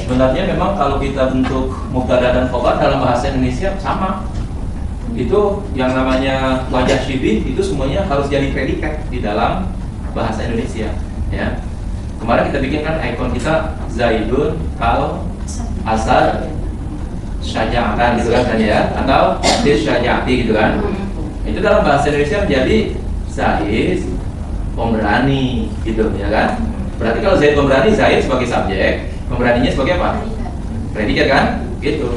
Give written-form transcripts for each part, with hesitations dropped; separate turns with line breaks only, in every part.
sebenarnya memang kalau kita bentuk mubtada dan khobar dalam bahasa Indonesia sama. Itu yang namanya wajah syibih itu semuanya harus jadi predikat di dalam bahasa Indonesia, ya. Kemarin kita bikinkan ikon kita Zaidun kal asad syaja'atan gitu kan ya, atau dis syaja'ati gitu kan. Itu dalam bahasa Indonesia menjadi Zaid pemberani gitu ya kan. Berarti kalau Zaid pemberani, Zaid sebagai subjek, pemberaninya sebagai apa? Predikat kan? Gitu.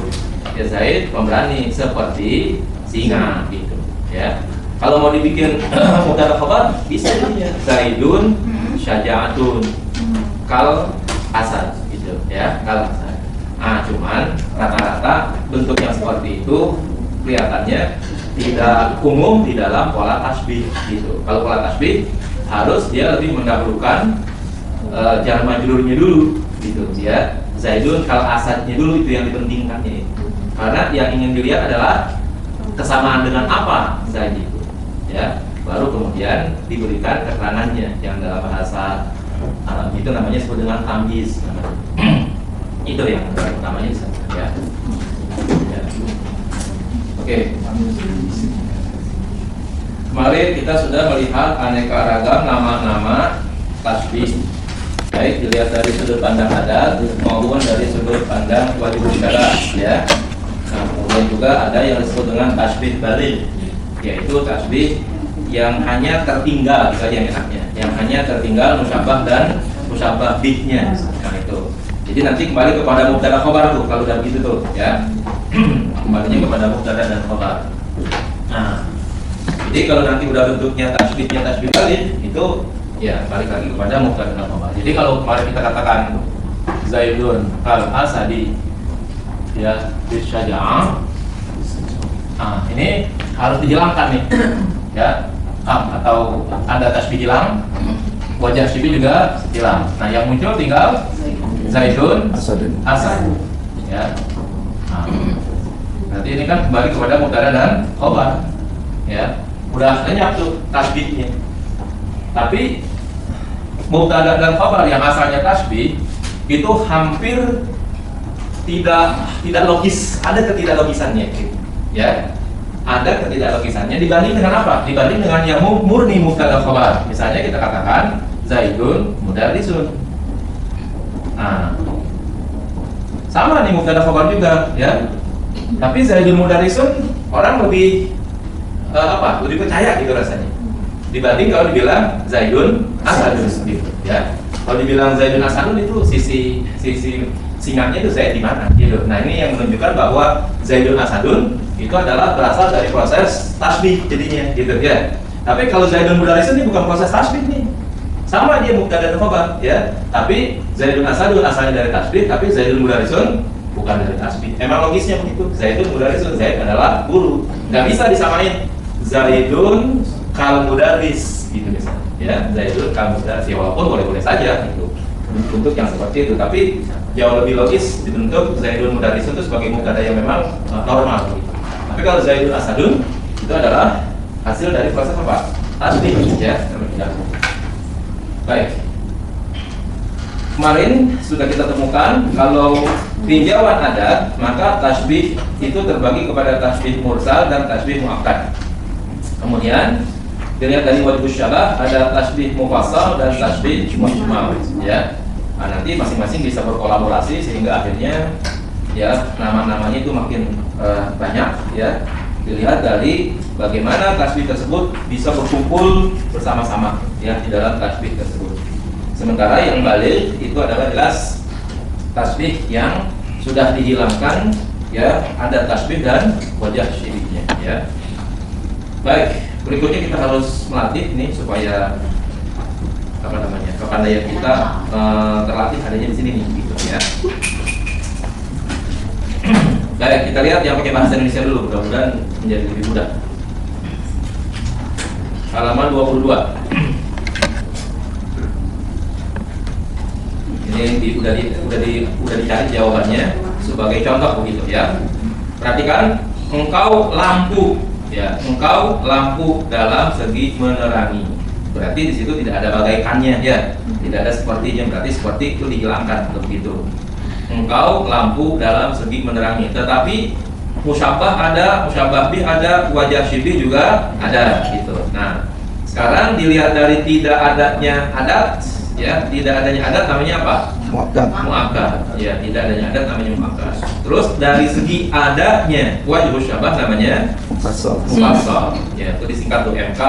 Ya Zaid pemberani seperti singa gitu ya. Kalau mau dibikin mubtada khabar bisa jadinya Zaidun syaja'atun kal asad gitu ya, kal asad. Cuman rata-rata bentuk yang seperti itu kelihatannya tidak umum di dalam pola tasbih gitu. Kalau pola tasbih harus dia lebih mendahulukan jar majrurnya dulu gitu ya. Zaidun kal asadnya dulu itu yang dipentingkannya. Karena yang ingin dilihat adalah kesamaan dengan apa Zaid itu ya. Baru kemudian diberikan keterangannya yang dalam bahasa Arab itu namanya disebut dengan tamyiz. Itu yang namanya ya. Ya. Oke. Kemarin kita sudah melihat aneka ragam nama-nama tasbih, baik dilihat dari sudut pandang adat maupun dari sudut pandang wajib syara ya. Nah, kemudian juga ada yang disebut dengan tasbih baligh, yaitu tasbih yang hanya tertinggal saja enaknya, yang hanya tertinggal musyabah dan musyabah bihnya. Nah itu. Jadi nanti kembali kepada mubtada khobar tuh kalau udah gitu tuh ya. Kembalinya kepada mubtada dan khobar. Nah, jadi kalau nanti udah bentuknya tasbihnya tasbih baligh itu ya balik lagi kepada mubtada dan khobar. Jadi kalau kemarin kita katakan Zaidun kal asadi ya bisyaja'ah. Ini harus dijelaskan nih ya. Atau ada tasbih hilang, wajah syibih juga hilang. Nah yang muncul tinggal Zaidun asad ya. Nanti ini kan kembali kepada mubtada dan khobar ya. Udah banyak tuh tasbihnya. Tapi mubtada dan khobar yang asalnya tasbih itu hampir tidak logis, ada ketidaklogisannya ya. Ada ketidaklogisannya dibanding dengan apa? Dibanding dengan yang murni mubtada khobar. Misalnya kita katakan Zaidun mudarrisun. Nah, sama nih mubtada khobar juga ya. Tapi Zaidun mudarrisun orang lebih lebih percaya gitu rasanya. Dibanding kalau dibilang Zaidun asadun gitu ya. Kalau dibilang Zaidun asadun itu sisi singanya itu Zaid di mana gitu. Nah, ini yang menunjukkan bahwa Zaidun asadun itu adalah berasal dari proses tasbih jadinya gitu ya. Tapi kalau Zaidun mudarrisun ini bukan proses tasbih nih. Sama dia mubtada dan khobar ya. Tapi Zaidun asadun asalnya dari tasbih, tapi Zaidun mudarrisun bukan dari tasbih. Emang logisnya begitu. Zaidun mudarrisun, Zaid adalah guru. Nggak bisa disamain Zaidun kal mudarris gitu misalnya. Ya, Zaidun kal mudarris ya, walaupun boleh-boleh saja gitu. Untuk yang seperti itu, tapi jauh lebih logis dibentuk Zaidun mudarrisun itu sebagai mubtada yang memang normal gitu. Tapi kalau Zaidun asadun itu adalah hasil dari proses apa? Tasbih ya. Baik. Kemarin sudah kita temukan kalau tinjauan adat maka tasbih itu terbagi kepada tasbih mursal dan tasbih muakkad. Kemudian dilihat dari wajib syarah ada tasbih mufassal dan tasbih mujmal ya. Nah, nanti masing-masing bisa berkolaborasi sehingga akhirnya ya nama-namanya itu makin banyak ya. Dilihat dari bagaimana tasbih tersebut bisa berkumpul bersama-sama ya di dalam tasbih tersebut. Sementara yang baligh itu adalah jelas tasbih yang sudah dihilangkan ya, ada tasbih dan wajah syibihnya ya. Baik, berikutnya kita harus melatih ini supaya kepandaian kita terlatih adanya di sini nih gitu ya. Baik, kita lihat yang pakai bahasa Indonesia dulu, mudah-mudahan menjadi lebih mudah. Halaman 22. Ini udah dicari jawabannya sebagai contoh begitu ya. Perhatikan, engkau lampu ya, engkau lampu dalam segi menerangi. Berarti di situ tidak ada bagaikannya ya, tidak ada sepertinya, berarti seperti itu dihilangkan begitu. engkau lampu dalam segi menerangi. Tetapi musyabbah ada, musyabbah bih ada, wajah syibih juga ada gitu. Nah, sekarang dilihat dari tidak adanya adat, ya, tidak adanya adat namanya apa? Muakkad. Ya, tidak adanya adat namanya muakkad. Terus dari segi adanya wajh syabah namanya mufassal. Ya, itu disingkat tuh MK,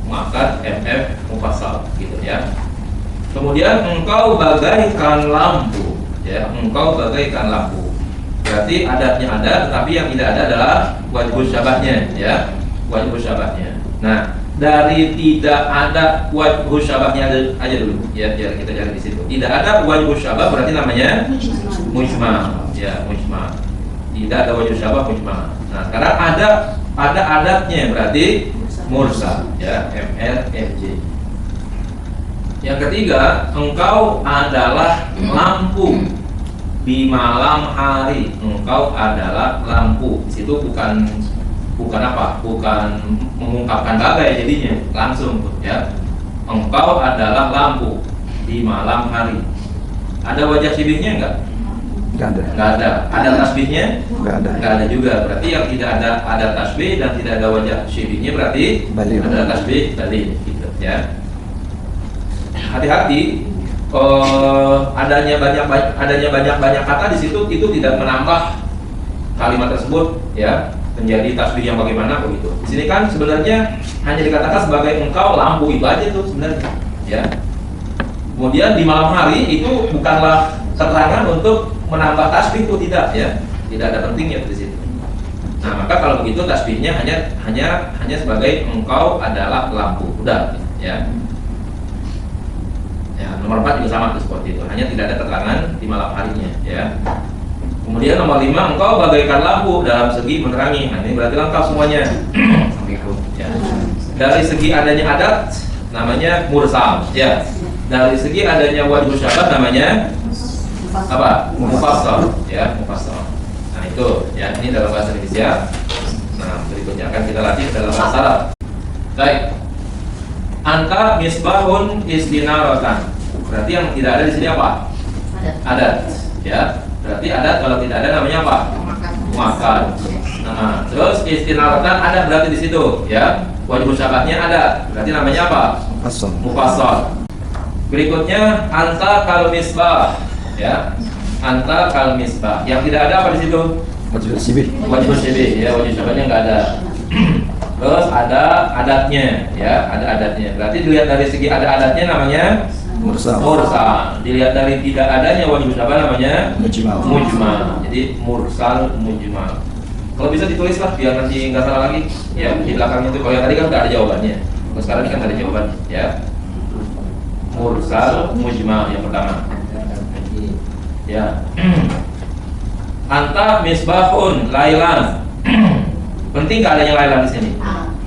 muakkad, MF, mufassal gitu ya. Kemudian engkau bagaikan lampu, ya, engkau bagaikan lampu. Berarti adatnya ada, tetapi yang tidak ada adalah wajh syabahnya, ya, wajh syabahnya. Nah, dari tidak ada wajh syabahnya aja dulu, ya, biar kita cari di situ. Tidak ada wajh syabah berarti namanya mujmal, ya, mujmal. Tidak ada wajh syabah mujmal. Nah, sekarang ada adatnya berarti mursal, ya, MR, MJ. Yang ketiga, engkau adalah lampu di malam hari. Engkau adalah lampu. Di situ bukan apa? Bukan mengungkapkan bagai jadinya, langsung tuh, ya. Engkau adalah lampu di malam hari. Ada wajah syibihnya enggak? Enggak ada. Ada tasbihnya? Enggak ada juga. Berarti yang tidak ada tasbih dan tidak ada wajah syibihnya berarti ada tasbih balik gitu, ya. Hati-hati, adanya banyak kata di situ itu tidak menambah kalimat tersebut, ya, menjadi tasbih yang bagaimana begitu. Di sini kan sebenarnya hanya dikatakan sebagai engkau lampu, itu aja tuh sebenarnya, ya. Kemudian di malam hari itu bukanlah keterangan untuk menambah tasbih, itu tidak, ya, tidak ada pentingnya di situ. Nah, maka kalau begitu tasbihnya hanya sebagai engkau adalah lampu, udah, ya. Ya, nomor 4 juga sama tuh seperti itu, hanya tidak ada keterangan di malam harinya, ya. Kemudian nomor 5, engkau bagaikan lampu dalam segi menerangi. Nah, ini berarti lengkap semuanya. Ya. Dari segi adanya adat namanya mursal, ya. Dari segi adanya wajh syabah namanya apa? Mufassal, ya, mufassal. Nah, itu, ya, ini dalam bahasa Indonesia. Nah, berikutnya akan kita latih dalam bahasa Arab. Baik. Anta misbahun istinaratan. Berarti yang tidak ada di sini apa? Adat, ya. Berarti adat kalau tidak ada namanya apa? Muakkad. Nah, terus istinaratan ada berarti di situ, ya. Wajh syabahnya ada. Berarti namanya apa? Mufassal. Berikutnya anta kal misbah, ya. Anta kal misbah. Yang tidak ada apa di situ? Wajh syibih, ya, wajh syabahnya enggak ada. Terus ada adatnya, ya, ada adatnya. Berarti dilihat dari segi ada adatnya namanya mursal. Dilihat dari tidak adanya wajh syabah namanya mujmal. Jadi mursal mujmal. Kalau bisa ditulis lah biar nanti nggak salah lagi. Ya, di belakangnya itu kalau yang tadi kan udah ada jawabannya. Kalau sekarang kan ada jawaban, ya. Mursal mujmal yang pertama. Ya. Anta misbahun lailan. Penting nggak adanya lailan di sini?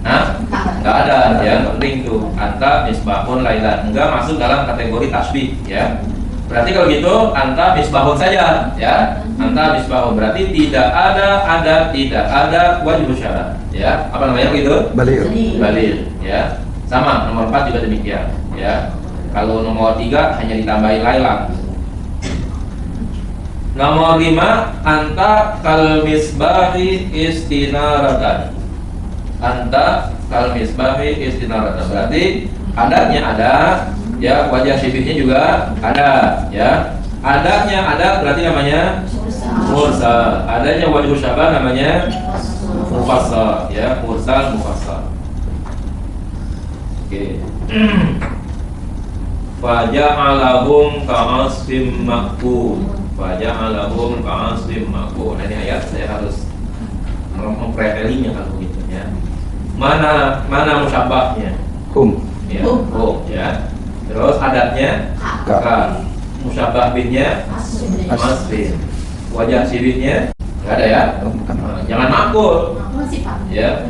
Nah, nggak ada, ya, penting tuh. Anta misbahun lailan, enggak masuk dalam kategori tasbih, ya. Berarti kalau gitu anta misbahun saja, ya. Anta misbahun berarti tidak ada wajh syabah, ya. Apa namanya gitu? Balil, ya. Sama nomor 4 juga demikian, ya. Kalau nomor 3 hanya ditambahi lailan. Nomor 5, anta kal misbahi istinaratan. Anta kal misbahi istinaratan. Berarti adatnya ada, ya, wajah syibihnya juga ada, ya. Adatnya ada berarti namanya mursal. Adanya wajh syabah namanya mufassal, ya, mursal mufassal. Oke. Faja'alahum ka'asfim ma'kul. Faja'alahum ka'asfim ma'kul. Nah, ini ayat saya harus memprepelinya kalau begitu, ya. Mana musyabbahnya? Ya, ya. Terus adatnya ka. Musyabbah bihnya asfin. Wajah syibihnya enggak ada, ya. Jangan makul. Ya.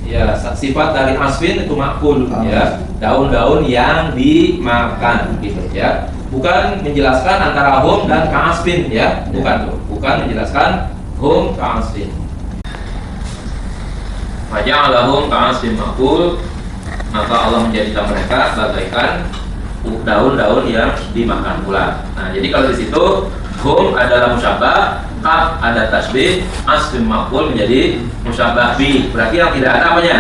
Ya, sifat dari asfin itu makul, ya. Daun-daun yang dimakan gitu, ya. Bukan menjelaskan antara hum dan ka'asfin, ya. Bukan tuh. Bukan menjelaskan hum ka'asfin. Faja'alahum ka'asfin makul. Maka Allah menjadikan mereka bagaikan daun-daun yang dimakan pula. Nah, jadi kalau di situ hum adalah musyabah, kaf ada tasbih, asbih maf'ul menjadi musyabah bi. Berarti yang tidak ada apanya?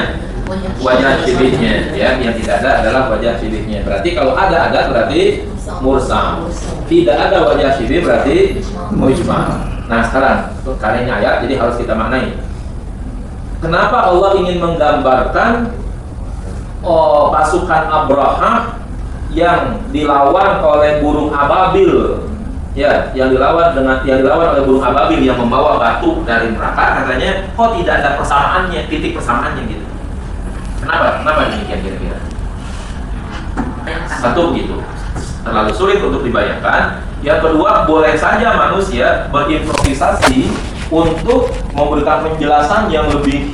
Wajah syibihnya, ya. Yang tidak ada adalah wajah syibihnya. Berarti kalau ada berarti mursal. Tidak ada wajah syibih berarti mujmal. Nah sekarang karena ini ayat, jadi harus kita maknai. Kenapa Allah ingin menggambarkan pasukan Abraha yang dilawan oleh burung ababil, ya, yang dilawan oleh burung ababil yang membawa batu dari neraka? Katanya kok tidak ada persamaannya, titik persamaannya gitu. Kenapa demikian kira-kira? Satu begitu, terlalu sulit untuk dibayangkan. Yang kedua, boleh saja manusia berimprovisasi untuk memberikan penjelasan yang lebih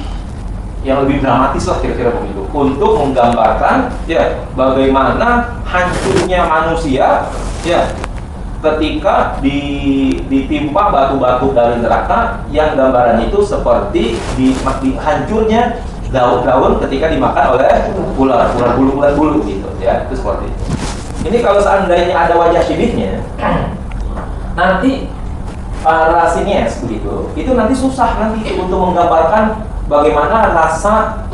dramatis lah kira-kira begitu, untuk menggambarkan ya bagaimana hancurnya manusia ya ketika ditimpa batu-batu dari neraka, yang gambaran itu seperti hancurnya daun-daun ketika dimakan oleh ular bulu gitu ya, itu seperti itu. Ini kalau seandainya ada wajah syibihnya, nanti para sinias begitu, itu nanti susah nanti untuk menggambarkan bagaimana rasa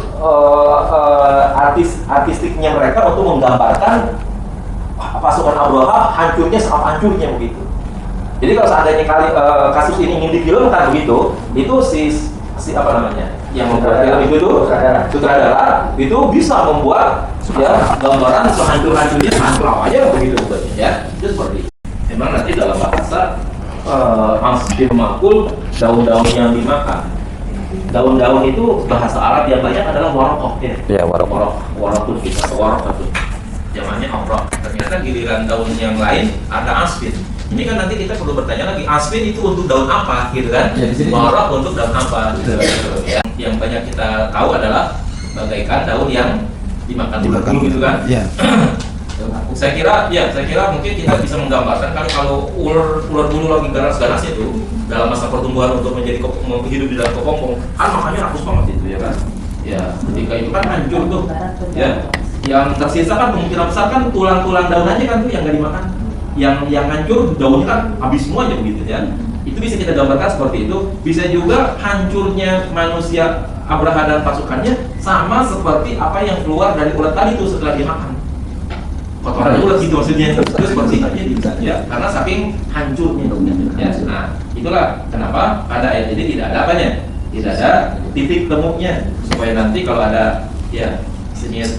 artistiknya mereka untuk menggambarkan pasukan Abraha hancurnya sangat hancurnya begitu. Jadi kalau seandainya kasus ini ingin difilmkan begitu, itu si apa namanya yang membuat film itu sutradara itu bisa membuat ya gambaran sehancur-hancurnya hancur aja begitu ya. Itu seperti itu. Memang nanti dalam bahasa asbih maf'ul, daun-daun yang dimakan. Daun-daun itu bahasa Arab yang banyak adalah warokoh ya. Iya, warokoh kita, warokoh. Zamannya Amrah. Ternyata giliran daun yang lain ada asbin. Ini kan nanti kita perlu bertanya lagi, asbin itu untuk daun apa gitu kan? Warokoh untuk daun apa gitu. Ya. Yang banyak kita tahu adalah bagaikan daun yang dimakan bulu gitu kan? Iya. Saya kira mungkin kita bisa menggambarkan kan kalau ular bulu lagi ganas-ganas itu dalam masa pertumbuhan untuk menjadi hidup di dalam kepompong, kan makanya rakus banget itu ya kan? Ya, ketika itu kan hancur tuh. Ya, yang tersisa kan kemungkinan besar kan tulang-tulang daun aja kan tuh yang nggak dimakan. Yang hancur daunnya kan habis semuanya begitu ya. Itu bisa kita gambarkan seperti itu. Bisa juga hancurnya manusia Abraha dan pasukannya sama seperti apa yang keluar dari ulat tadi itu setelah dimakan. Kotoran ulat gitu maksudnya, terus bersih aja gitu ya, karena saking hancurnya ya. Nah itulah kenapa pada ayat ini tidak ada apanya, tidak ada titik temunya, supaya nanti kalau ada ya senias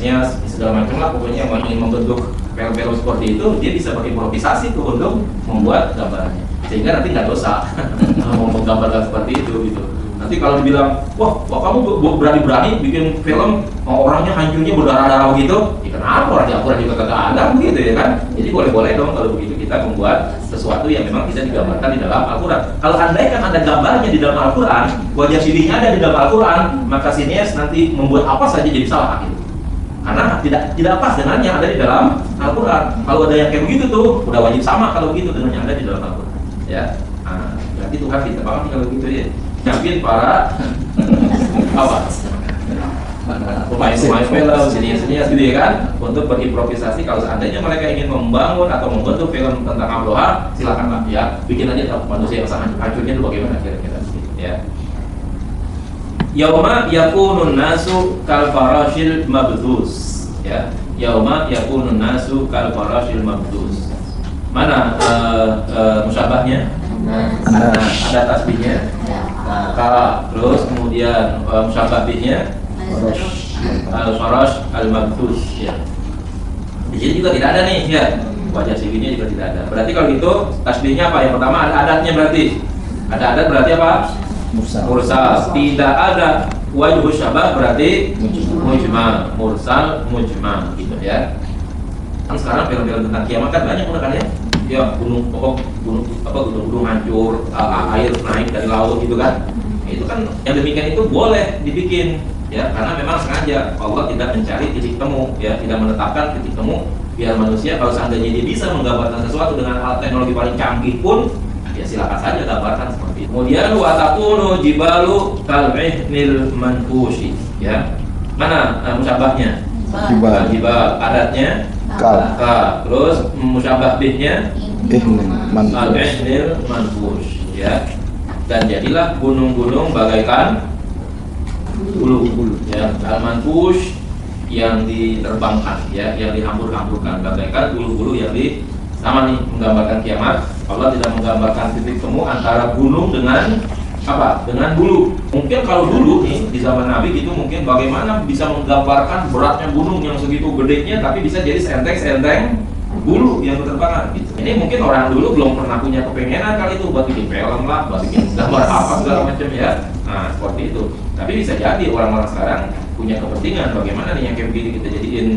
segala macam lah pokoknya yang ingin membentuk film-film seperti itu, dia bisa berimprovisasi tuh untuk membuat gambarannya, sehingga nanti nggak dosa mau menggambarkan seperti itu gitu. Nanti kalau dibilang, wah kamu berani-berani bikin film orangnya hancurnya berdarah-darah begitu, ya kenapa orang di Al-Quran juga kagak ada begitu ya kan? Jadi boleh-boleh dong kalau begitu kita membuat sesuatu yang memang bisa digambarkan di dalam Al-Quran. Kalau andaikan ada gambarnya di dalam Al-Quran, wajah syibihnya ada di dalam Al-Quran, maka sinias nanti membuat apa saja jadi salah gitu. Karena tidak pas dengan yang ada di dalam Al-Quran. Kalau ada yang kayak begitu tuh, udah wajib sama kalau begitu dengan yang ada di dalam Al-Quran. Ya, berarti Tuhan kita banget kalau begitu ya. Yakin para pemain film, senior gitu ya kan, untuk berimprovisasi. Kalau seandainya mereka ingin membangun atau membentuk film tentang Abraha, silakanlah ya, bikin aja manusia yang sangat hancurnya itu bagaimana kira-kira ya. Yauma yakunun nasu kal farashil mabthus ya. Yauma yakunun nasu kal farashil mabthus. Mana musyabahnya? Ada tasbihnya. Terus kemudian musyabah bihnya al-farash al-mabthus ya. Di sini juga tidak ada nih ya. Wajah syibihnya juga tidak ada. Berarti kalau gitu tasbihnya apa? Yang pertama ada adatnya berarti. Ada adat berarti apa? Mursal. Tidak ada wajah syabah berarti mujmal. Mursal mujmal gitu ya. Kan sekarang film-film tentang kiamat kan banyak kan ya. Ya gunung hancur, air naik dari laut gitu kan. Itu kan yang demikian itu boleh dibikin ya, karena memang sengaja Allah tidak mencari titik temu ya, tidak menetapkan titik temu biar manusia kalau seandainya dia bisa menggambarkan sesuatu dengan alat teknologi paling canggih pun ya silakan saja gambarkan seperti itu. Kemudian wa takunu jibalu kal'ihnil manfushi ya. Mana musyabahnya? Jibal adatnya ka. Terus musyabah bihnya Al-Ihnil manfush, ya. Dan jadilah gunung-gunung bagaikan bulu, ya. Al-manfush yang diterbangkan, ya, yang dihambur-hamburkan, bagaikan bulu-bulu yang sama nih menggambarkan kiamat. Allah tidak menggambarkan titik temu antara gunung dengan apa? Dengan bulu. Mungkin kalau dulu nih di zaman Nabi gitu, mungkin bagaimana bisa menggambarkan beratnya gunung yang segitu gedenya tapi bisa jadi senteng-senteng bulu yang berterbangan gitu. Ini mungkin orang dulu belum pernah punya kepengenan kali itu buat bikin film lah, buat bikin gambar apa segala macam, ya. Nah, seperti itu. Tapi bisa jadi orang-orang sekarang punya kepentingan bagaimana nih yang kayak begini kita jadiin,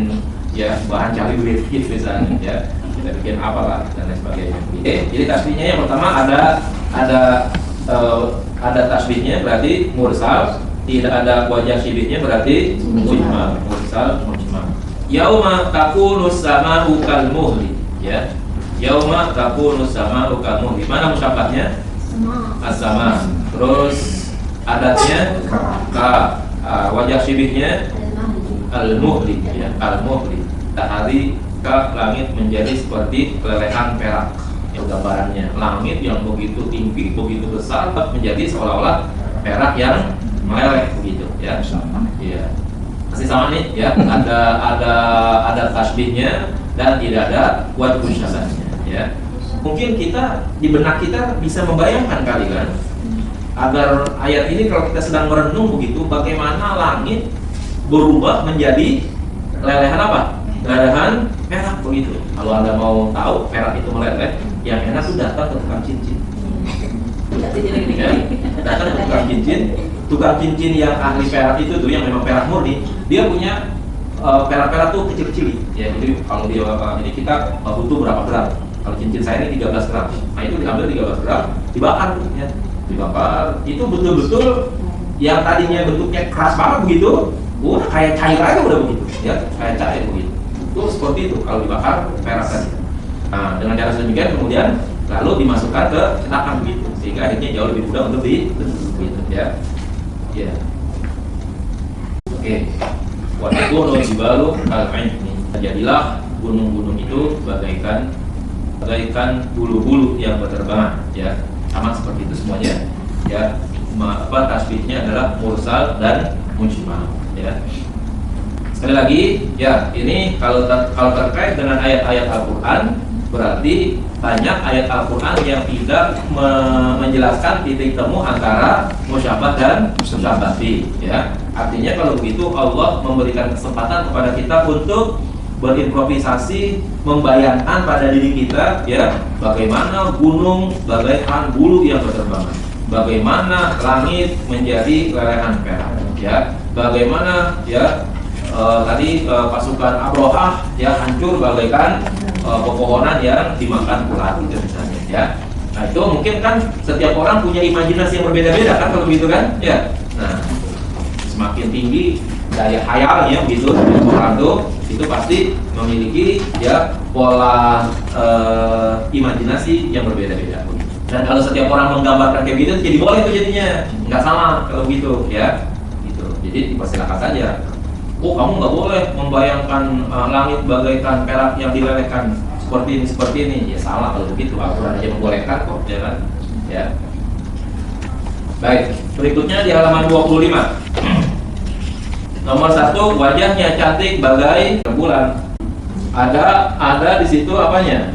ya, bahan cari duit gitu misalnya, ya. Kita bikin apalah dan lain sebagainya. Jadi tasbihnya yang pertama ada tasbihnya berarti mursal, tidak ada wajah syibihnya berarti mujmal. Mursal mujmal. Yauma takunus sama'u kal muhli, ya. Yauma takunus sama'u kal muhli. Mana musyabbahnya? As-sama. Terus adatnya ka, wajah syibihnya al-muhli, ya, al-muhli. Tahari ka, langit menjadi seperti lelehan perak. Yang gambarannya langit yang begitu tinggi, begitu besar menjadi seolah-olah perak yang meleleh begitu, ya. Iya. Masih sama nih, ya. Ada tasbihnya dan tidak ada wajh syabahnya, ya. Mungkin kita di benak kita bisa membayangkan kali kan, agar ayat ini kalau kita sedang merenung begitu, bagaimana langit berubah menjadi lelehan apa? Lelehan perak begitu. Kalau Anda mau tahu perak itu meleleh, yang enak tuh datang ke tukang cincin. Ya, datang ke tukang cincin yang ahli perak itu tuh, yang memang perak murni, dia punya perak-perak tuh kecil-kecil, ya. Jadi kalau dia ini kita butuh berapa gram? Kalau cincin saya ini 13 gram, nah itu diambil 13 gram, dibakar, ya, dibakar. Itu betul-betul yang tadinya bentuknya keras banget begitu, udah kayak cair aja udah begitu, ya, kayak cair begitu. Itu seperti itu kalau dibakar perak tadi. Nah, dengan cara sedemikian kemudian lalu dimasukkan ke cetakan begitu, sehingga akhirnya jauh lebih mudah untuk begitu, ya. Ya. Oke. Watakunu jibalu kal-'ihni. Jadilah gunung-gunung itu bagaikan bulu-bulu yang berterbangan, ya. Sama seperti itu semuanya, ya. Tasbihnya adalah mursal dan mujmal, ya. Sekali lagi, ya, ini kalau terkait dengan ayat-ayat Al-Qur'an, berarti banyak ayat Al-Quran yang tidak menjelaskan titik temu antara musyabbah dan musyabbah bih, ya. Artinya kalau begitu Allah memberikan kesempatan kepada kita untuk berimprovisasi, membayangkan pada diri kita, ya, bagaimana gunung bagaikan bulu yang berterbangan, bagaimana langit menjadi lelehan perak, ya, bagaimana, ya, tadi pasukan Abrahah, ya, hancur bagaikan pepohonan yang dimakan ular gitu misalnya, ya. Nah, itu mungkin kan setiap orang punya imajinasi yang berbeda-beda kan kalau begitu kan, ya. Nah, semakin tinggi daya khayalnya begitu orang tuh, itu pasti memiliki, ya, pola imajinasi yang berbeda-beda. Dan kalau setiap orang menggambarkan kayak gitu, jadi boleh itu jadinya, nggak salah kalau gitu, ya. Gitu. Jadi dipersilakan saja. Oh, kamu nggak boleh membayangkan langit bagaikan perak yang dilelehkan seperti ini. Ya salah kalau begitu. Al-Quran aja membolehkan kok, ya kan? Ya. Baik, berikutnya di halaman 25. Nomor 1, wajahnya cantik bagai rembulan. Ada di situ apanya?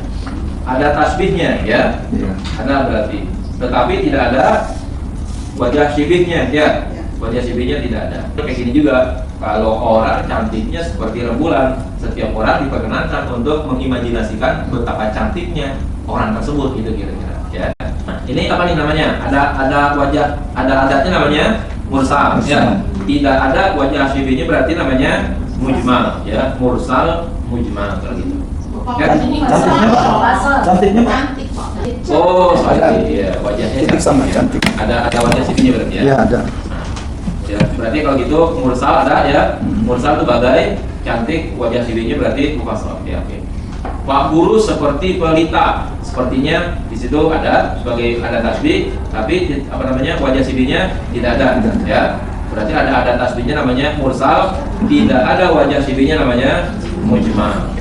Ada tasbihnya, ya. Ada berarti. Tetapi tidak ada wajah syibihnya, ya. Wajah syibihnya tidak ada. Kayak gini juga. Kalau orang cantiknya seperti rembulan, setiap orang diperkenankan untuk mengimajinasikan betapa cantiknya orang tersebut, gitu kira-kira, ya. Nah, ini apa nih namanya? Ada wajah, ada adatnya namanya mursal, ya. Tidak ada wajah syibihnya berarti namanya mujmal, ya. Mursal mujmal kalau gitu. Ya.
Cantiknya
Oh, sorry, ya, wajahnya
cantik sama cantik.
Ada wajah syibihnya berarti, ya.
Ya, ada.
Ya, berarti kalau gitu mursal ada, ya. Mursal itu bagai cantik, wajah syibihnya berarti mufassal, ya. Oke. Pak guru seperti pelita, sepertinya di situ ada sebagai ada tasbih, tapi apa namanya wajah syibihnya tidak ada, ya. Berarti ada tasbihnya namanya mursal, tidak ada wajah syibihnya namanya mujmal.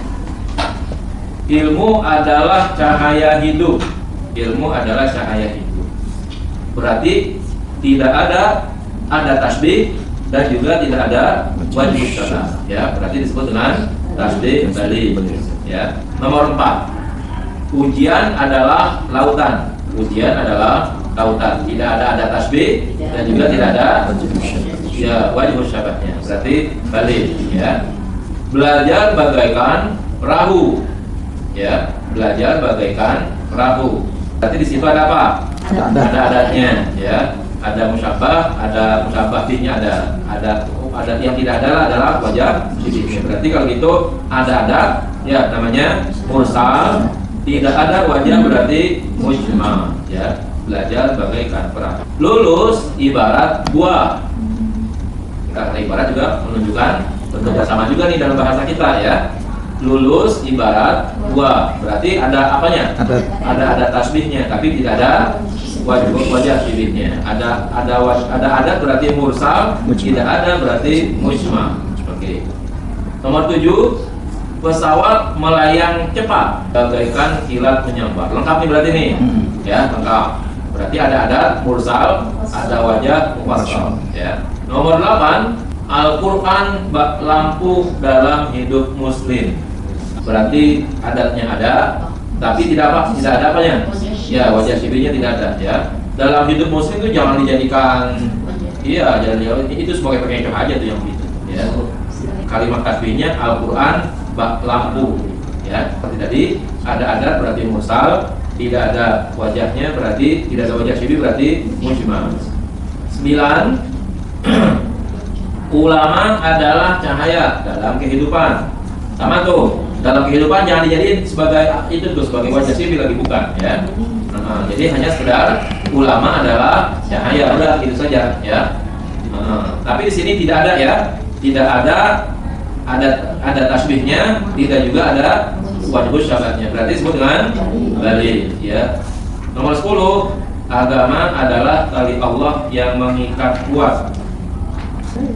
ilmu adalah cahaya hidup. Ilmu adalah cahaya hidup. Berarti tidak ada tasbih dan juga tidak ada wajib syabah. Ya, berarti disebut dengan tasbih bali. Ya. Nomor 4. Ujian adalah lautan. Ujian adalah lautan. Tidak ada tasbih dan juga tidak ada ya wajib syabahnya. Berarti bali. Ya. Belajar bagaikan perahu. Ya, belajar bagaikan perahu. Berarti di situ ada apa? Ada adatnya, ya. Ada musyabbah, ada musyabbah bihnya, ada yang tidak ada adalah wajah syibihnya. Berarti kalau gitu ada adat, ya namanya mursal. Tidak ada wajah berarti mujma, ya. Belajar bagaikan perahu. Lulus ibarat buah. Kata ibarat juga menunjukkan bentuk sama juga nih dalam bahasa kita, ya. Lulus ibarat buah, berarti ada apanya? Ada tasbihnya, tapi tidak ada wajah syibihnya. Ada adat berarti mursal, tidak ada berarti mujma. Oke. Nomor 7, pesawat melayang cepat bagaikan kilat menyambar. Lengkap nih berarti nih, ya lengkap. Berarti ada adat mursal, ada wajah mufassal. Ya. Nomor 8. Al-Quran lampu dalam hidup muslim. Berarti adatnya ada, tapi tidak ada apanya? Ya, wajah syibihnya tidak ada, ya. Dalam hidup muslim itu jangan dijadikan, iya, jangan itu sebagai pengecoh aja tuh yang gitu, ya. Kalimat tasbihnya Al-Quran lampu, ya. Seperti tadi ada adat berarti mursal, tidak ada wajahnya berarti tidak ada wajah syibih berarti mujma. 9. Ulama adalah cahaya dalam kehidupan. Sama tuh, dalam kehidupan jangan dijadiin sebagai itu tuh sebagai wajah syibih lagi, bukan, ya. Jadi hanya sekedar ulama adalah cahaya, udah gitu saja, ya. Tapi di sini tidak ada, ya. Tidak ada tasbihnya, tidak juga ada wajib syabahnya. Berarti disebut dengan bali, ya. Nomor 10, agama adalah tali Allah yang mengikat kuat.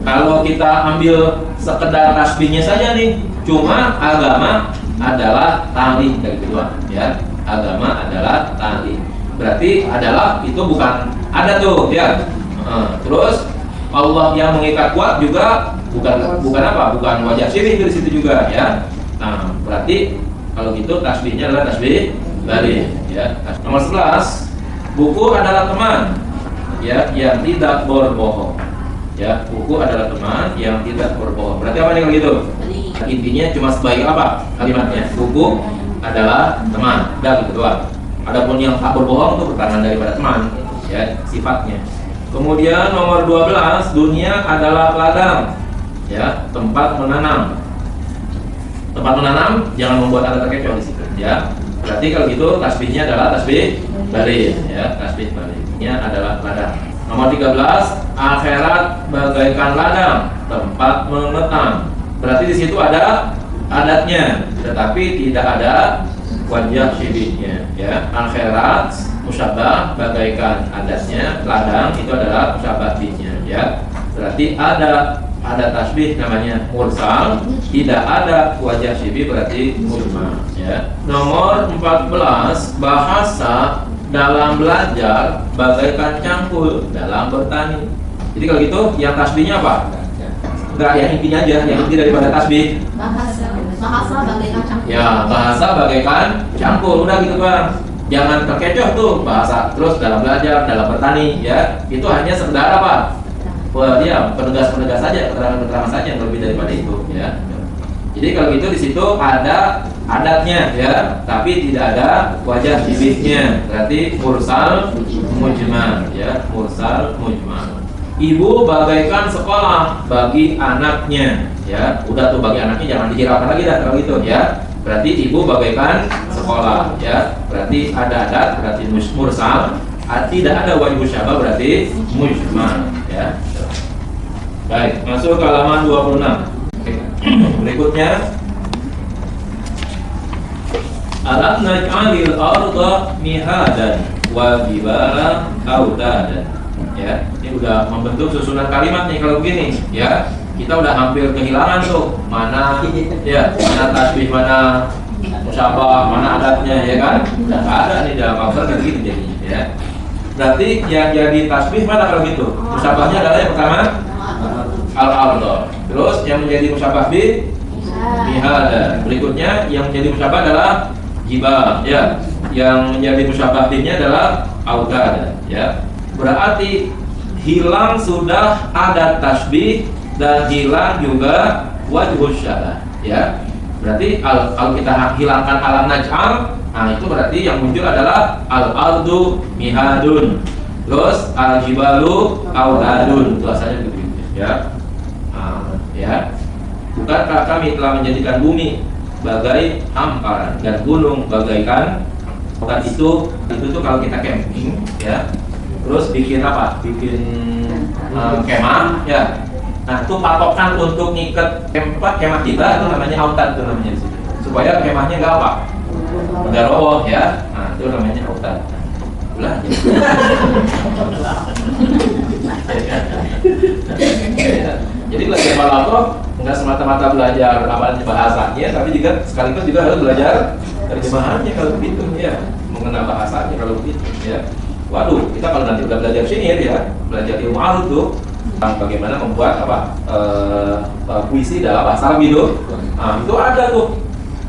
Kalau kita ambil sekedar tasbihnya saja nih, cuma agama adalah tali dari kedua, ya. Agama adalah tali. Berarti adalah itu bukan ada tuh, ya. Terus Allah yang mengikat kuat juga bukan apa? Bukan wajah syibih di situ juga, ya. Nah, berarti kalau gitu tasbihnya adalah tasbih bali, ya. Nomor 11, buku adalah teman, ya, yang tidak berbohong. Ya, buku adalah teman yang tidak berbohong. Berarti apa nih kalau gitu? Intinya cuma sebagai apa kalimatnya? Buku adalah teman, dan gitu doang. Adapun yang tak berbohong itu bertangan daripada teman, ya, sifatnya. Kemudian nomor 12, dunia adalah ladang, ya, tempat menanam. Tempat menanam jangan membuat ada terkecoh di situ, ya. Berarti kalau gitu tasbihnya adalah tasbih bali, ya, tasbih bali. Ini adalah ladang. Nomor 13, akhirat bagaikan ladang, tempat menetang. Berarti di situ ada adatnya, tetapi tidak ada wajah syibihnya, ya. Akhirat musyabbah bagaikan adatnya, ladang itu adalah musyabbah bihnya, ya. Berarti ada tasbih namanya mursal, tidak ada wajah syibih berarti mujma, ya. Nomor 14, bahasa dalam belajar bagaikan cangkul dalam bertani. Jadi kalau gitu yang tasbihnya apa? Enggak, yang intinya aja, yang inti daripada tasbih. Bahasa bagaikan cangkul. Ya, bahasa bagaikan cangkul, udah gitu Bang. Jangan terkecoh tuh bahasa terus dalam belajar, dalam bertani, ya. Itu hanya sekedar apa? Ya, penegas-penegas saja, keterangan-keterangan saja yang lebih daripada itu, ya. Jadi kalau gitu di situ ada adatnya, ya, tapi tidak ada wajah syibihnya. Berarti mursal mujma, ya, mursal mujma. Ibu bagaikan sekolah bagi anaknya, ya. Udah tuh bagi anaknya jangan dihiraukan lagi dah kalau gitu, ya. Berarti ibu bagaikan sekolah, ya. Berarti ada adat, berarti mursal. Tidak ada wajib syabah berarti mujma, ya. Baik, masuk ke halaman 26. Berikutnya, alam naj'alil arda mihadan wa jibala autadan. Ya, ini udah membentuk susunan kalimat nih kalau begini, ya. Kita udah hampir kehilangan tuh mana, ya, mana tasbih, mana musyabah, mana adatnya, ya kan? Nggak ada nih dalam Kausar kayak gitu jadinya, ya. Berarti yang jadi tasbih mana kalau gitu? Musyabahnya adalah yang pertama al-ardh. Terus yang menjadi musyabah bi mihada. Berikutnya yang menjadi musyabah adalah jibal, ya. Yang menjadi musyabah binnya adalah autad, ya. Berarti hilang sudah ada tasbih dan hilang juga wajhus syabah, ya. Berarti kalau kita hilangkan alam naj'al, nah itu berarti yang muncul adalah al-ardu mihadun, terus al-jibalu autadun, itu asalnya begitu, ya. Ya. Bukankah kami telah menjadikan bumi bagai hamparan dan gunung bagaikan. Bukan itu tuh kalau kita camping, ya. Terus bikin apa? Bikin kemah, ya. Nah, itu patokan untuk ngikat kemah kita itu namanya autad, itu namanya di situ. Supaya kemahnya enggak apa? Enggak roboh, ya. Nah, itu namanya autad. Ulah. Jadi belajar balaghah enggak semata-mata belajar bahasanya, tapi juga sekaligus juga harus belajar terjemahannya kalau begitu, ya. Mengenal bahasanya kalau begitu, ya. Waduh, kita kalau nanti udah belajar sini, ya, belajar ilmu arud tuh, bagaimana membuat puisi dalam bahasa Arab itu. Nah, itu ada tuh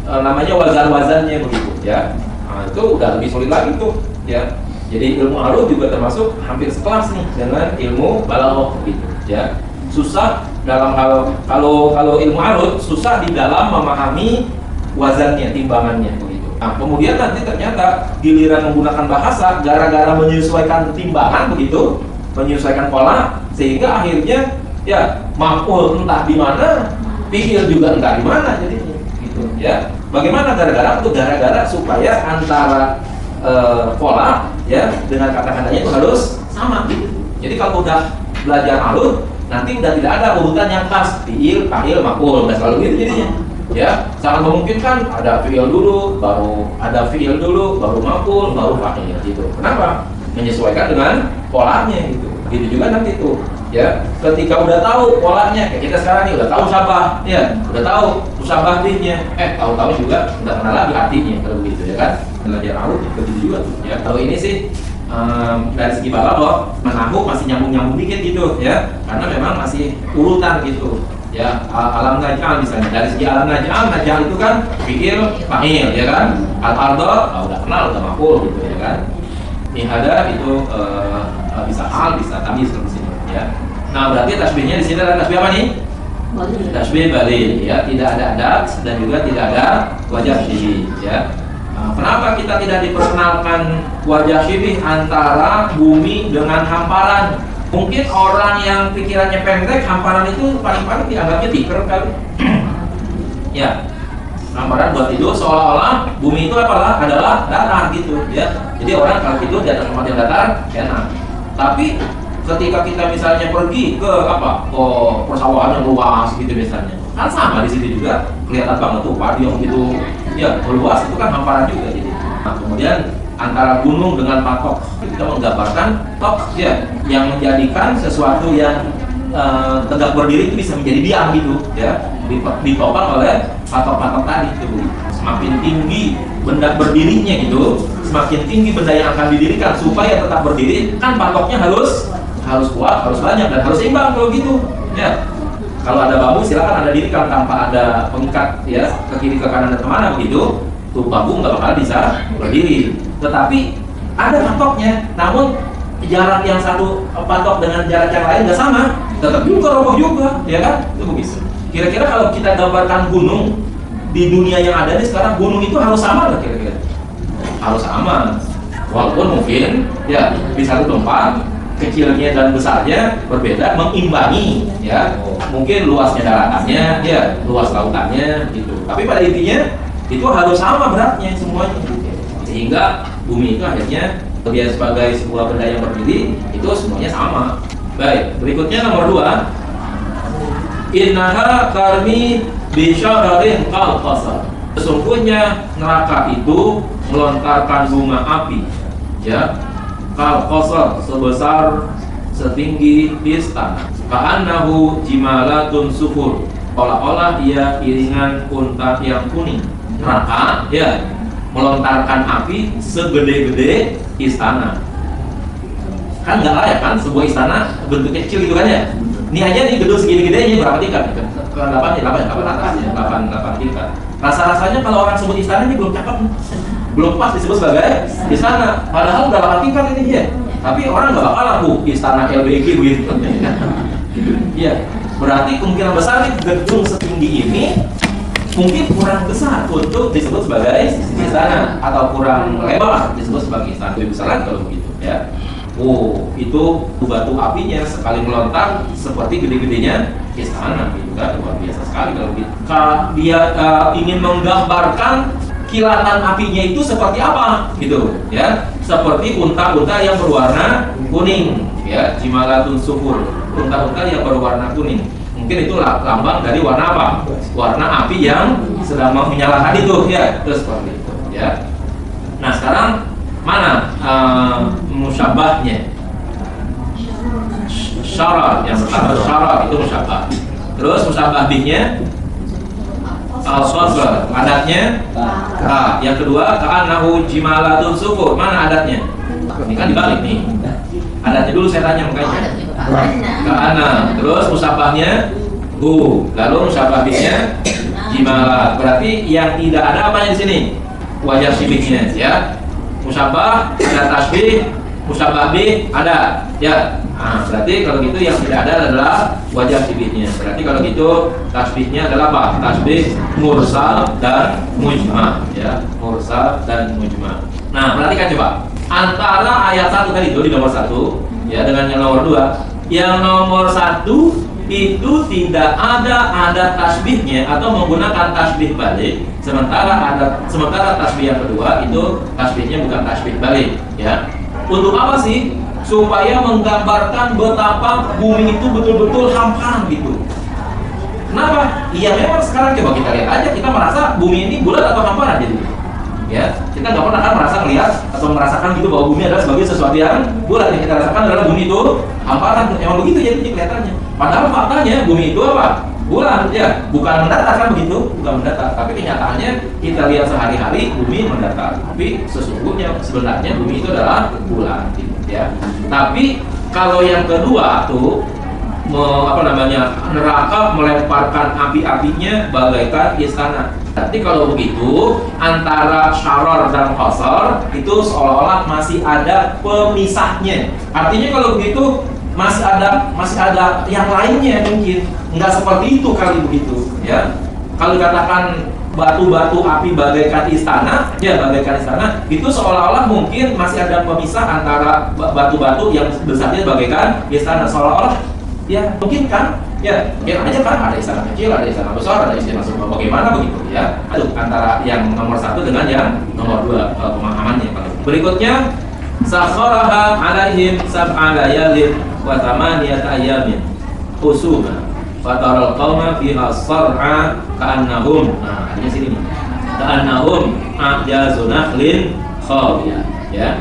namanya wazan-wazannya begitu, ya. Nah, itu udah lebih sulit lagi tuh, ya. Jadi ilmu arud juga termasuk hampir sekelas nih dengan ilmu balaghah gitu, ya. Susah dalam hal kalau ilmu arud susah di dalam memahami wazannya, timbangannya begitu. Nah, kemudian nanti ternyata giliran menggunakan bahasa gara-gara menyesuaikan timbangan begitu, menyesuaikan pola, sehingga akhirnya ya maf'ul entah di mana, fi'il juga entah di mana jadinya gitu, ya. Bagaimana gara-gara itu? Gara-gara supaya antara pola, ya, dengan kata-katanya itu harus sama gitu. Jadi kalau udah belajar arud nanti udah tidak ada urutan yang pas fi'il, fa'il, maf'ul, udah selalu gitu jadinya. Ya, sangat memungkinkan ada fi'il dulu, baru ada fi'il dulu, baru maf'ul, baru fa'il gitu. Kenapa? Menyesuaikan dengan polanya gitu. Gitu juga nanti tuh, ya. Ketika udah tahu polanya, kayak kita sekarang nih udah tahu syabah, ya, udah tahu musyabah bihnya, tahu-tahu juga udah kenal lagi artinya kalau begitu, ya kan? Belajar arud begitu juga tuh, ya. Kalau ini sih dari segi balaghah, nahwu masih nyambung-nyambung dikit gitu, ya. Karena memang masih urutan gitu. Ya, alam naj'al misalnya, dari segi alam naj'al itu kan fi'il, fa'il, ya kan? Al-ardh, udah kenal, udah maf'ul gitu, ya kan? Mihada itu bisa hal, bisa tamyiz di sini, ya. Nah, berarti tasbihnya di sini adalah tasbih apa nih? Tasbih balil, ya, tidak ada adat dan juga tidak ada wajah syibih, ya. Nah, kenapa kita tidak diperkenalkan wajah syibih antara bumi dengan hamparan? Mungkin orang yang pikirannya pendek, hamparan itu paling-paling dianggapnya tikar kali. Ya, hamparan buat tidur seolah-olah bumi itu adalah datar gitu, ya. Jadi orang kalau tidur di atas tempat yang datar enak. Tapi ketika kita misalnya pergi ke persawahan yang luas gitu misalnya, kan sama di situ juga kelihatan banget tuh padi yang gitu, ya, luas itu kan hamparan juga jadi. Nah, kemudian antara gunung dengan patok kita menggambarkan tok, ya, yang menjadikan sesuatu yang tegak berdiri itu bisa menjadi diam gitu, ya, ditopang oleh patok-patok tadi itu. Semakin tinggi benda berdirinya gitu, semakin tinggi benda yang akan didirikan supaya tetap berdiri, kan patoknya harus kuat, harus banyak dan harus seimbang kalau gitu, ya. Kalau ada bambu silakan Anda dirikan tanpa ada pengikat, ya, ke kiri ke kanan dan kemana begitu, tuh bambu nggak bakal bisa berdiri. Tetapi ada patoknya, namun jarak yang satu patok dengan jarak yang lain nggak sama, tetap juga roboh juga, ya kan? Itu begitu. Kira-kira kalau kita gambarkan gunung di dunia yang ada nih sekarang, gunung itu harus sama nggak kira-kira? Harus sama, walaupun mungkin ya di satu tempat kecilnya dan besarnya berbeda, mengimbangi, ya. Mungkin luasnya daratannya, ya, luas lautannya, gitu. Tapi pada intinya itu harus sama beratnya semuanya, gitu. Sehingga bumi itu akhirnya dia sebagai sebuah benda yang berdiri itu semuanya sama. Baik, berikutnya nomor 2. Innaha tarmi bi syararin qalqasar. Sesungguhnya neraka itu melontarkan bunga api, ya, qalqasar, sebesar setinggi istana. Ka'annahu jimalatun sufur. Olah-olah dia iringan unta yang kuning, neraka, ya, melontarkan api segede-gede istana. Kan nggak layak kan sebuah istana bentuknya kecil gitu kan ya. Ini aja nih gedung segini-gedenya berapa tingkat? Ke 8 atas ya, 8 tingkat. Rasa-rasanya kalau orang sebut istana ini belum cakep, belum pas disebut sebagai istana. Padahal udah 8 tingkat ini ya. Tapi orang nggak bakal laku istana LBG begitu. Iya, berarti kemungkinan besar nih gedung setinggi ini mungkin kurang besar untuk disebut sebagai istana atau kurang lebar disebut sebagai istana. Lebih besar lagi kalau begitu ya. Oh, itu batu apinya sekali melontar seperti gede-gedenya istana, gitu kan, luar biasa sekali kalau gitu. Dia ingin menggambarkan kilatan apinya itu seperti apa, gitu, ya, seperti unta-unta yang berwarna kuning, ya, jimalatun sufur, unta-unta yang berwarna kuning. Mungkin itu lambang dari warna apa? Warna api yang sedang menyalakan itu, ya, terus seperti itu, ya. Nah sekarang mana musyabahnya? Syarar yang pertama, syarar itu musyabah. Terus musyabah bihnya al-safar, adatnya yang kedua ka'annahu jimalatun sufur. Mana adatnya? Ini kan dibalik nih. Adatnya dulu saya tanya makanya. Ka'anna. Terus musyabahnya lalu musyabah bihnya jimalat. Berarti yang tidak ada apanya di sini? Wajah sibihnya, ya. Musyabah ada tasbih, musyabah bih ada, ya. Nah, berarti kalau gitu yang tidak ada adalah wajah sibihnya. Berarti kalau gitu tasbihnya adalah apa? Tasbih mursal dan mujma, ya. Mursal dan mujma. Nah, perhatikan coba. Antara ayat 1 tadi itu di nomor 1, ya, dengan yang nomor 2. Yang nomor 1 itu tidak ada tasbihnya atau menggunakan tasbih balik, sementara tasbih yang kedua itu tasbihnya bukan tasbih balik, ya. Untuk apa sih? Supaya menggambarkan betapa bumi itu betul-betul hamparan gitu. Kenapa? Iya memang sekarang coba kita lihat aja, kita merasa bumi ini bulat atau hamparan jadi, ya. Kita nggak pernah kan merasa melihat atau merasakan gitu bahwa bumi adalah sebagai sesuatu yang bulat. Yang kita rasakan adalah bumi itu hamparan, emang begitu jadi kelihatannya. Padahal faktanya bumi itu apa? Bulat, ya, bukan mendatar kan begitu, bukan mendatar. Tapi kenyataannya kita lihat sehari-hari bumi mendatar. Tapi sesungguhnya sebenarnya bumi itu adalah bulat, gitu, ya. Tapi kalau yang kedua tuh neraka melemparkan api-apinya bagaikan istana. Berarti kalau begitu antara syaror dan qasar itu seolah-olah masih ada pemisahnya. Artinya kalau begitu masih ada yang lainnya mungkin. Enggak seperti itu kali begitu, ya. Kalau dikatakan batu-batu api bagaikan istana, ya bagaikan istana, itu seolah-olah mungkin masih ada pemisah antara batu-batu yang besarnya bagaikan istana, seolah-olah ya mungkin kan, ya mungkin aja kan ada istana kecil, ada istana besar, ada istana semua, bagaimana begitu, ya. Aduh, antara yang nomor 1 dengan yang nomor 2 pemahamannya. Berikutnya sakharaha alaihim sab'a layalin wa thamaniyata ayamin husuma fataral qauma fiha sar'a ka'annahum, nah artinya sini nih, ka'annahum a'jazu nakhlin khawiyah, ya.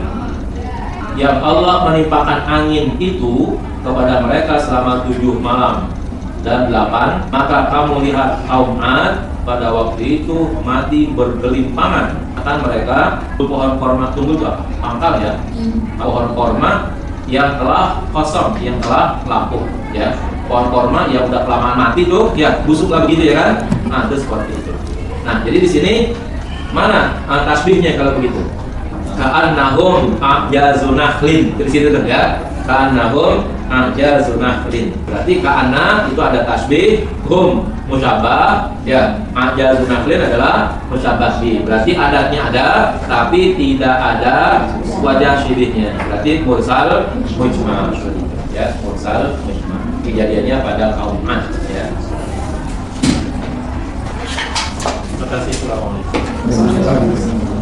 Yang Allah menimpakan angin itu kepada mereka selama 7 malam dan 8, maka kamu lihat kaum Ad pada waktu itu mati bergelimpangan. Akan mereka pohon korma, tunggu tuh pangkal, ya, pohon korma yang telah kosong, yang telah lapuk, ya. Pohon korma yang udah kelamaan mati tuh, ya, busuk lah begitu, ya kan. Nah, itu seperti itu. Nah, jadi di sini mana tasbihnya kalau begitu? Ka'annahum a'jazu nakhlin. Di situ tuh, ya. Ka'annahum a'jazu nakhlin. Berarti ka'anna itu ada tasbih, hum musyabah, ya. A'jazu nakhlin adalah musyabah bi. Berarti adatnya ada tapi tidak ada wajah syibihnya. Berarti mursal mujma, ya, mursal mujma. Kejadiannya pada kaum Ad, ya. Terima kasih. Assalamualaikum.